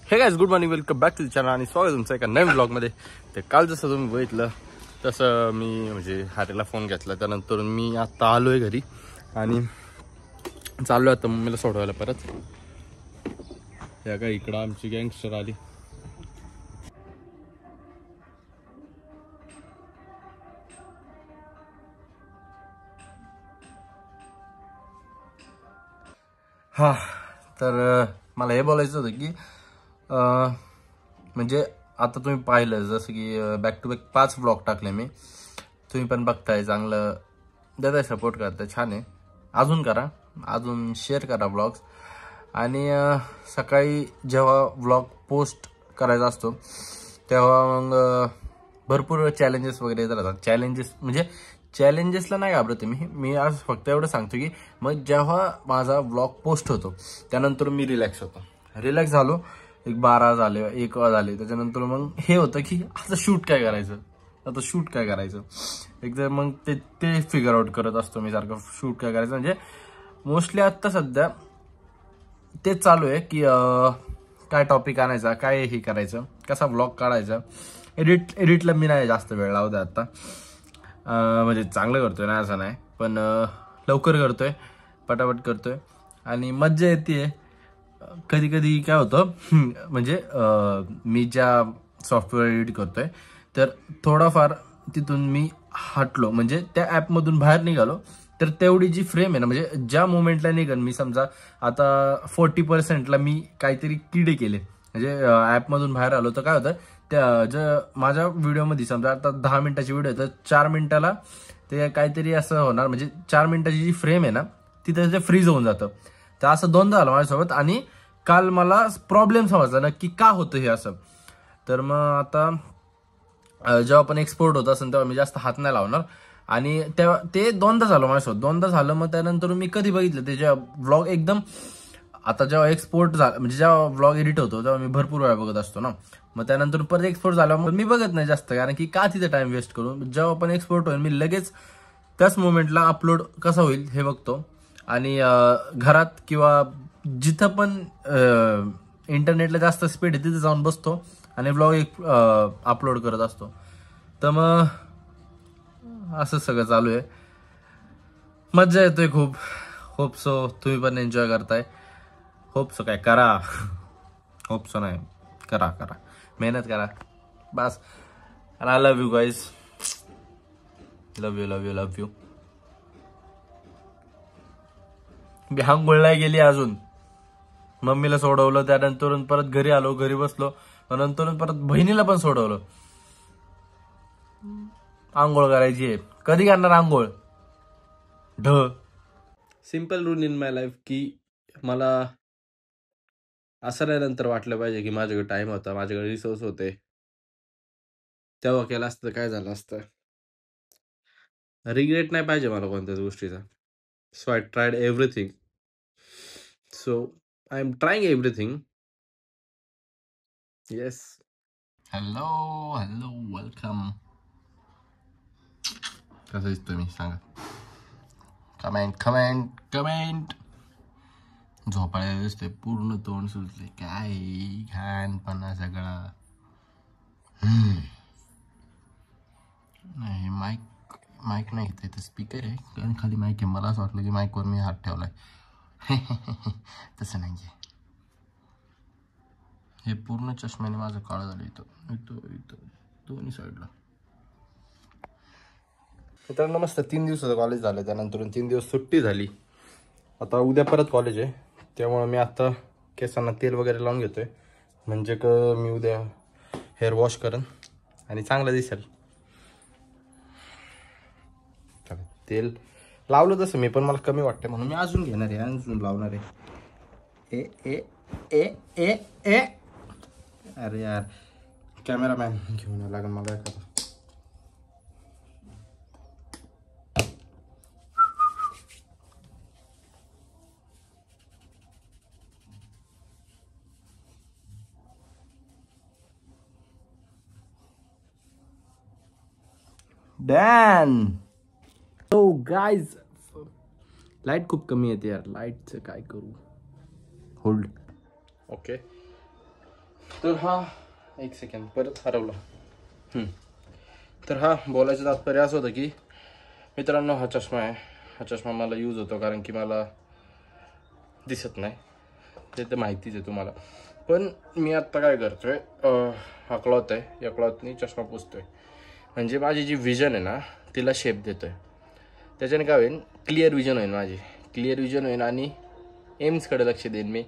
हे guys good morning, welcome back to the channel आणि स्वागत तुमचं एका नवीन ब्लॉगमध्ये. तर काल जसं तुम्ही बघितलं तसं मी म्हणजे हारेला फोन घेतला, त्यानंतर मी आता आलो आहे घरी आणि चाललो आता मम्मीला सोडवायला परत. या का इकडं आमची गँगस्टर आली. हा तर मला हे बोलायचं होतं की म्हणजे आता तुम्ही पाहिलं जसं की बॅक टू बॅक 5 व्लॉग टाकले मी. तुम्ही पण बघताय, चांगलं देताय, सपोर्ट करताय, छान आहे. अजून करा, अजून शेअर करा व्लॉग्स. आणि सकाळी जेव्हा व्लॉग पोस्ट करायचा असतो तेव्हा मग भरपूर चॅलेंजेस वगैरे येत राहतात. चॅलेंजेसला नाही घाबरत मी आज फक्त एवढं सांगतो की मग जेव्हा माझा व्लॉग पोस्ट होतो त्यानंतर मी रिलॅक्स झालो. एक 12 झाले, 1 झाले, त्याच्यानंतर मग हे होतं की आता शूट काय करायचं. एकदा मग ते फिगर आउट करत असतो मी सारखं, शूट काय करायचं. म्हणजे मोस्टली आता सध्या तेच चालू आहे की काय टॉपिक आणायचा, काय हे करायचं, कसा व्लॉग काढायचा. एडिटला मी नाही जास्त वेळ लावते आता. म्हणजे चांगलं करतोय ना असं नाही, पण लवकर करतोय, पटापट करतोय आणि मज्जा येते. कधी कधी काय होतं म्हणजे मी ज्या सॉफ्टवेअर एडिट करतोय तर थोडाफार तिथून मी हटलो, म्हणजे त्या ॲपमधून बाहेर निघालो, तर तेवढी जी फ्रेम आहे ना, म्हणजे ज्या मोमेंटला निघन मी, समजा आता 40%ला मी काहीतरी किडे केले, म्हणजे ॲपमधून बाहेर आलो, तर काय होतं त्या माझ्या व्हिडिओमध्ये समजा आता 10 मिनिटाची व्हिडिओ आहे तर 4 मिनिटाला ते काहीतरी असं होणार, म्हणजे 4 मिनिटाची जी फ्रेम आहे ना तिथं ते फ्रीज होऊन जातं. तर असं दोनदा झालं माझ्यासोबत आणि काल मला प्रॉब्लेम समजला नक्की का होतं हे असं. तर मग आता जेव्हा पण एक्सपोर्ट होत असेल तेव्हा मी जास्त हात नाही लावणार. आणि तेव्हा ते दोनदा झालं माझ्यासोबत, दोनदा झालं. मग त्यानंतर मी कधी बघितलं ते जेव्हा व्लॉग एकदम, आता जेव्हा एक्सपोर्ट झाला म्हणजे जेव्हा व्लॉग एडिट होतो तेव्हा मी भरपूर वेळा बघत असतो ना. मग त्यानंतर परत एक्सपोर्ट झाला मग मी बघत नाही जास्त, कारण की का तिथे टाइम वेस्ट करू. जेव्हा पण एक्सपोर्ट होईल मी लगेच त्याच मोमेंटला अपलोड कसा होईल हे बघतो. आणि घरात किंवा जिथं पण इंटरनेटला जास्त स्पीड आहे तिथे जाऊन बसतो आणि व्लॉग अपलोड करत असतो. तर मग असं सगळं चालू आहे, मज्जा येतोय खूप. होप सो तुम्ही पण एन्जॉय करताय. होप सो काय करा, होप सो नाही, करा मेहनत करा बस. आणि I love you guys, love you. मी आंघोळला गेली अजून, मम्मीला सोडवलं, त्यानंतर परत घरी आलो, घरी बसलो, नंतर परत बहिणीला पण सोडवलं. आंघोळ करायची आहे, कधी करणार आंघोळ simple rule in my life की मला असं नाही नंतर वाटलं पाहिजे की माझ्याकडे टाइम होता, माझ्याकडे रिसोर्स होते, तेव्हा केलं असतं काय झालं असतं. रिग्रेट नाही पाहिजे मला कोणत्याच गोष्टीचा. So I triad everything, so I am trying everything. Yes. Hello welcome. कसं दिसतोय मी सांगा, कमेंट. झोपाळ्या दिसतोय, पूर्ण तोंड सुचले, काय घाणपणा सगळा. नाही माईक नाही घेत, इथे स्पीकर आहे कारण खाली माईक आहे. मला असं वाटलं की माईकवर मी हात ठेवलाय. तसं नाही. हे पूर्ण चष्म्याने माझं काळं झालं इथं दोन्ही साईडला. मित्रांनो मस्त 3 दिवसाचं कॉलेज झालं, त्यानंतर 3 दिवस सुट्टी झाली. आता उद्या परत कॉलेज आहे, त्यामुळे मी आता केसांना तेल वगैरे लावून घेतोय, म्हणजे मी उद्या हेअर वॉश करेन आणि चांगलं दिसेल. तेल लावलं तसं मी, पण मला कमी वाटतं म्हणून मी अजून घेणार आहे, अजून लावणार आहे. ए ए ए ए ए अरे यार, कॅमेरामॅन घेऊन लागेल मला एखादा. डॅन. हो गाईज, लाईट खूप कमी येते यार, लाईटचं काय करू. होल्ड. ओके, तर हा एक सेकंड परत हरवला. तर हा बोलायचं तात्पर्य असं होतं की मित्रांनो, हा चष्मा आहे. हा चष्मा मला यूज होतो कारण की मला दिसत नाही, ते तर माहितीच आहे तुम्हाला. पण मी आत्ता काय करतोय, हा क्लॉथ आहे, या क्लॉथनी चष्मा पुसतोय. म्हणजे माझी जी विजन आहे ना तिला शेप देतोय. त्याच्याने काय होईल, क्लिअर विजन होईल, माझी क्लिअर विजन होईल आणि एम्सकडे लक्ष देईन मी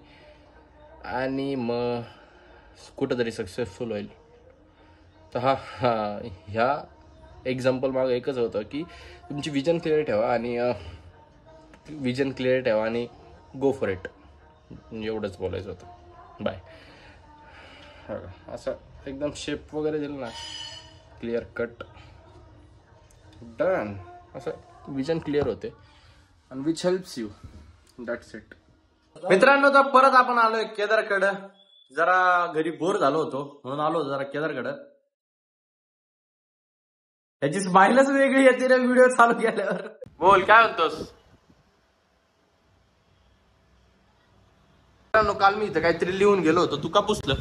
आणि मग कुठंतरी सक्सेसफुल होईल. तर ह्या एक्झाम्पल मागं एकच होतं की तुमची विजन क्लिअर ठेवा आणि गो फॉर इट. एवढंच बोलायचं होतं. बाय. असं एकदम शेप वगैरे दिलं ना, क्लिअर कट, डन. असं विजन क्लिअर होते आणि which helps you. That's it. मित्रांनो, तर परत आपण आलोय केदारकडं. जरा घरी बोर झालो होतो म्हणून आलो होतो जरा केदारकडं. त्याची स्माईलच वेगळी येते रे व्हिडिओ चालू केल्यावर. बोल, काय म्हणतोस? काल मी इथं काहीतरी लिहून गेलो होतो, तू का पुसलं?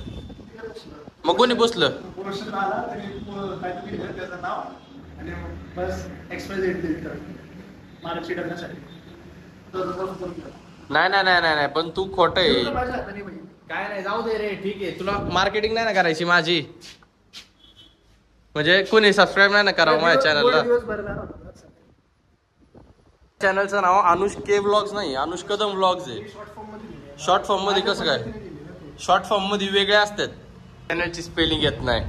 मग कोणी पुसलं? नाही, पण तू खोट आहे. काय नाही, जाऊ दे रे. ठीक आहे, तुला मार्केटिंग नाही ना करायची माझी, म्हणजे कोणी सबस्क्राईब नाही ना करावं माझ्या चॅनलला. चॅनलचं नाव अनुष के व्लॉग्स नाही, अनुष कदम व्लॉग्स आहे. शॉर्ट फॉर्म मध्ये कसं काय? शॉर्ट फॉर्म मध्ये वेगळे असतात. चॅनलची स्पेलिंग येत नाही.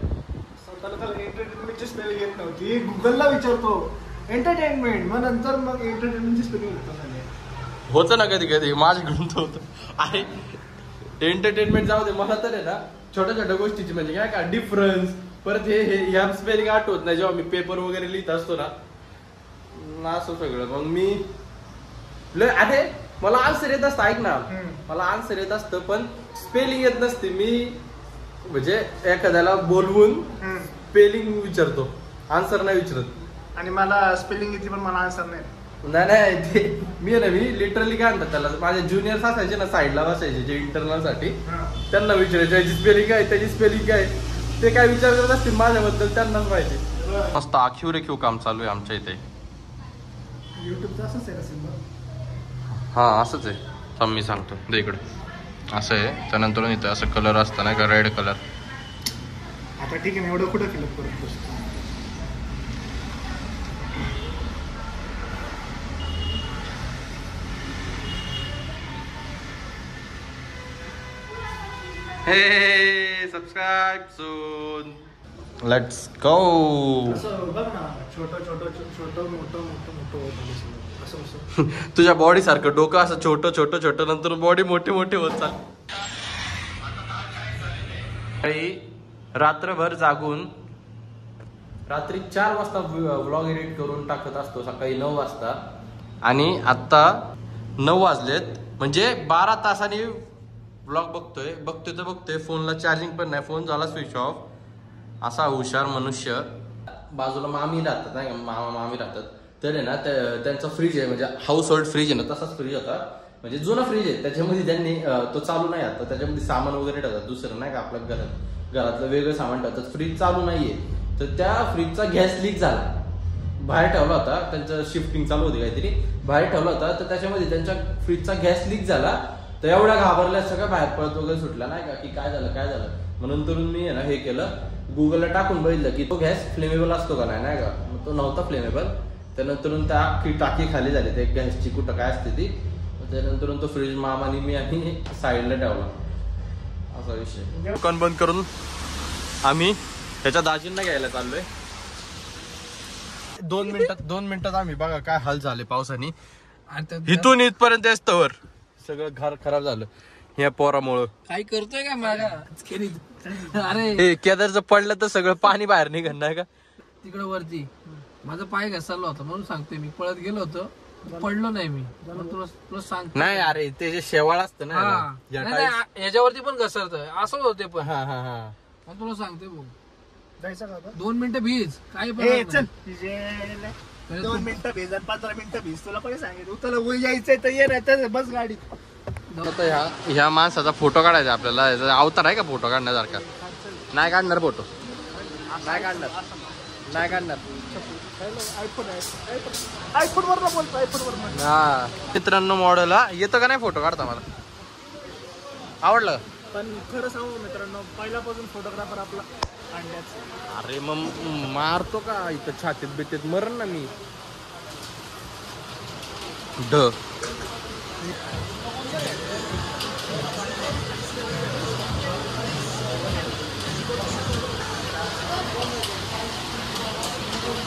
एंटरटेनमेंटची स्पेलिंग येत नव्हती, गुगलला विचारतो एंटरटेनमेंट, मग नंतर मग एंटरटेनमेंटची स्पेलिंग होतं ना कधी कधी माझ्याकडून तो होतं. आहे एंटरटेनमेंट जाऊ दे, मला तर आहे ना छोट्या छोट्या गोष्टीची म्हणजे काय का डिफरन्स, परत हे ह्या स्पेलिंग आठवत नाही जेव्हा मी पेपर वगैरे लिहित असतो ना असं सगळं. मग मी अरे मला आन्सर येत असतं, ऐक ना, मला आन्सर येत असतं पण स्पेलिंग येत नसते. मी म्हणजे एखाद्याला बोलवून स्पेलिंग विचारतो, आन्सर नाही विचारत. आणि मला स्पेलिंग येते पण मला आन्सर नाही. ते मी लिटरली काय म्हणतात त्याला, माझे ज्युनियर्स असायचे ना साईडला बसायचे जे इंटरनल साठी, त्यांना विचारायचे याची स्पेलिंग काय, त्याची स्पेलिंग काय, ते काय विचार करत असतील माझ्याबद्दल त्यांनाच माहिती. मस्त आखीव रेखीव काम चालू आहे आमच्या इथे. युट्यूबचं असंच आहे का? हा असंच आहे. थांब मी सांगतो, दे इकडे. असं आहे, त्यानंतर इथं असं कलर असतं ना का, रेड कलर. आता ठीक आहे ना, एवढं कुठं फिलअप करत बसतो. हे सबस्क्राईब सून. Let's go. असं बघ ना, छोटं मोठं असं. तुझ्या बॉडी सारखं डोकं असं छोटं नंतर बॉडी मोठे होत चाल. रात्रभर जागून रात्री 4 वाजता व्लॉग एडिट करून टाकत असतो, सकाळी 9 वाजता. आणि आत्ता 9 वाजलेत, म्हणजे 12 तासांनी व्लॉग बघतोय. फोनला चार्जिंग पण नाही, फोन झाला स्विच ऑफ. असा हुशार मनुष्य. बाजूला मामी राहतात नाही का, मामी राहतात. तर आहे ना त्यांचा फ्रीज आहे, म्हणजे हाऊस होल्ड फ्रीज आहे ना, तसाच फ्रीज होता, म्हणजे जुना फ्रीज आहे. त्याच्यामध्ये त्यांनी तो चालू नाही आता, त्याच्यामध्ये सामान वगैरे ठेवतात दुसरं नाही का, आपल्या घरातलं वेगळं सामान ठेवतात. फ्रीज चालू नाहीये, तर त्या फ्रीजचा गॅस लीक झाला. बाहेर ठेवला होता, त्यांचं शिफ्टिंग चालू होती काहीतरी, बाहेर ठेवला होता, तर त्याच्यामध्ये त्यांच्या फ्रीजचा गॅस लीक झाला. तर एवढ्या घाबरल्या, सगळं बाहेर पळत वगैरे सुटला नाही का, की काय झालं. म्हणून तर मी ना हे केलं, गुगलला टाकून बघितलं की तो गॅस फ्लेमेबल असतो का नाही का. मग तो नव्हता फ्लेमेबल. त्यानंतर त्या अख्खी टाकी खाली झाली त्या गॅसची, कुठं काय असते ती. त्यानंतर तो फ्रीज मामानी मी आणि साईडला ठेवला, असा विषय. दुकान बंद करून आम्ही त्याच्या दाजींना घ्यायला चाललोय. 2 मिनिटात आम्ही बघा काय हाल झाले पावसाने. इथून इथपर्यंत असतोवर सगळं घर खराब झालं ह्या पोरामुळं. काय करतोय का माझ्या? अरे केदारचं पडलं तर सगळं पाणी बाहेर निघणार का तिकडे वरती. माझा पाय घसरला होता म्हणून सांगतोय, मी पळत गेलो होतो, पडलो नाही मी. तुला सांग नाही, अरे ते जे शेवाळ असतं ना ह्याच्यावरती पण घसरत असं होते पण. मग तुला सांगते भाऊ, जायचं का 2 मिनिटं भीज, काय चल 2 मिनिटं भीज, 15 मिनिटं भीज, तुला पण सांगितलं तुला वर यायचंय तर ये, नाही तर बस गाडी. आता ह्या माणसाचा फोटो काढायचा आपल्याला. याचा अवतार आहे का फोटो काढण्यासारखा? नाही काढणार फोटो, नाही काढणार, नाही काढणार. आयफोन वर बोलतो, आयफोन वर. हा मित्रांनो, मॉडेल येतं का नाही फोटो काढता? मला आवडलं. पण खरं सांगू मित्रांनो, पहिल्यापासून फोटोग्राफर आपला अंड्याच. अरे मग मारतो का इथं छातीत बितीत मरण ना मी.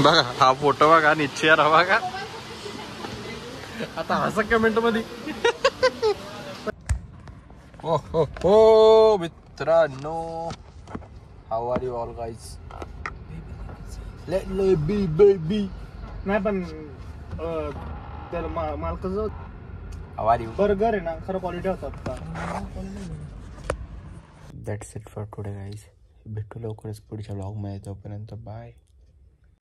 बघा हा फोटो बघा, निश्चय राहा का आता हसा कमेंट मध्ये. हो हो हो मित्रांनो, how are you all guys? ले बी बेबी. नाही पण त्याला मालकाचं हाऊ आर यू? बर्गर आहे ना, खरं क्वालिटी होतात का? That's it for today guys. भेटू लवकरच पुढच्या ब्लॉग मध्ये, तोपर्यंत बाय.